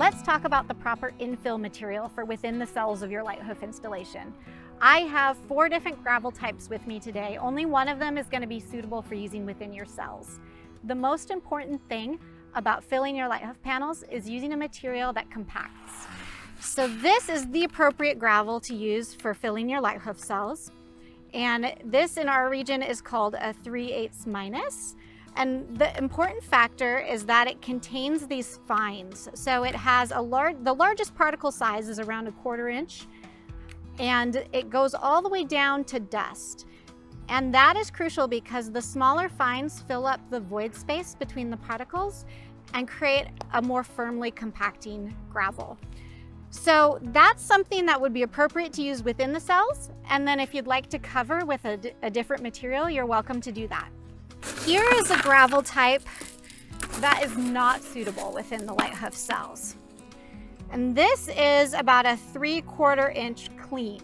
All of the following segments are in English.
let's talk about the proper infill material for within the cells of your Lighthoof installation. I have 4 different gravel types with me today. Only one of them is going to be suitable for using within your cells. The most important thing about filling your Lighthoof panels is using a material that compacts. So this is the appropriate gravel to use for filling your Lighthoof cells. And this in our region is called a 3/8-. And the important factor is that it contains these fines. So it has the largest particle size is around 1/4 inch, and it goes all the way down to dust. And that is crucial because the smaller fines fill up the void space between the particles and create a more firmly compacting gravel. So that's something that would be appropriate to use within the cells. And then if you'd like to cover with a different material, you're welcome to do that. Here is a gravel type that is not suitable within the Lighthoof cells. And this is about a 3/4 inch clean.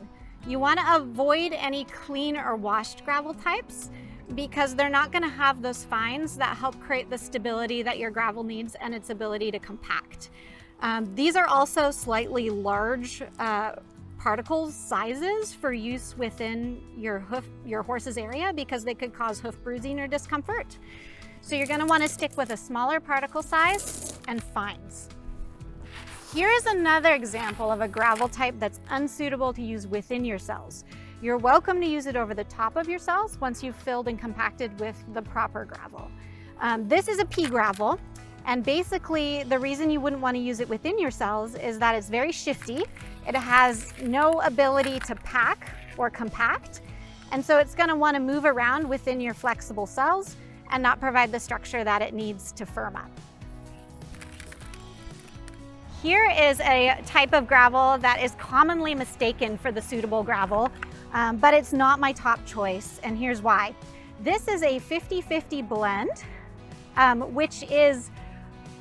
You want to avoid any clean or washed gravel types because they're not going to have those fines that help create the stability that your gravel needs and its ability to compact. These are also slightly large particle sizes for use within your horse's area because they could cause hoof bruising or discomfort. So you're going to want to stick with a smaller particle size and fines. Here is another example of a gravel type that's unsuitable to use within your cells. You're welcome to use it over the top of your cells once you've filled and compacted with the proper gravel. This is a pea gravel. And basically, the reason you wouldn't want to use it within your cells is that it's very shifty. It has no ability to pack or compact. And so it's going to want to move around within your flexible cells and not provide the structure that it needs to firm up. Here is a type of gravel that is commonly mistaken for the suitable gravel, but it's not my top choice, and here's why. This is a 50/50 blend, which is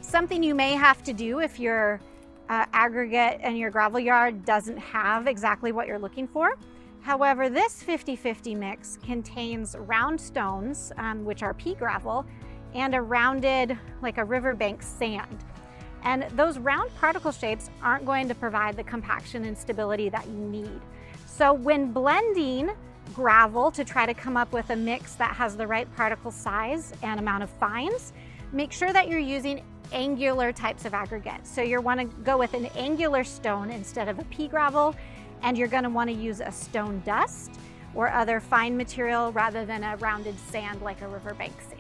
something you may have to do if your aggregate and your gravel yard doesn't have exactly what you're looking for. However, this 50/50 mix contains round stones, which are pea gravel, and a rounded, like a riverbank sand. And those round particle shapes aren't going to provide the compaction and stability that you need. So when blending gravel to try to come up with a mix that has the right particle size and amount of fines, make sure that you're using angular types of aggregate. So you want to go with an angular stone instead of a pea gravel, and you're going to want to use a stone dust or other fine material rather than a rounded sand like a riverbank sand.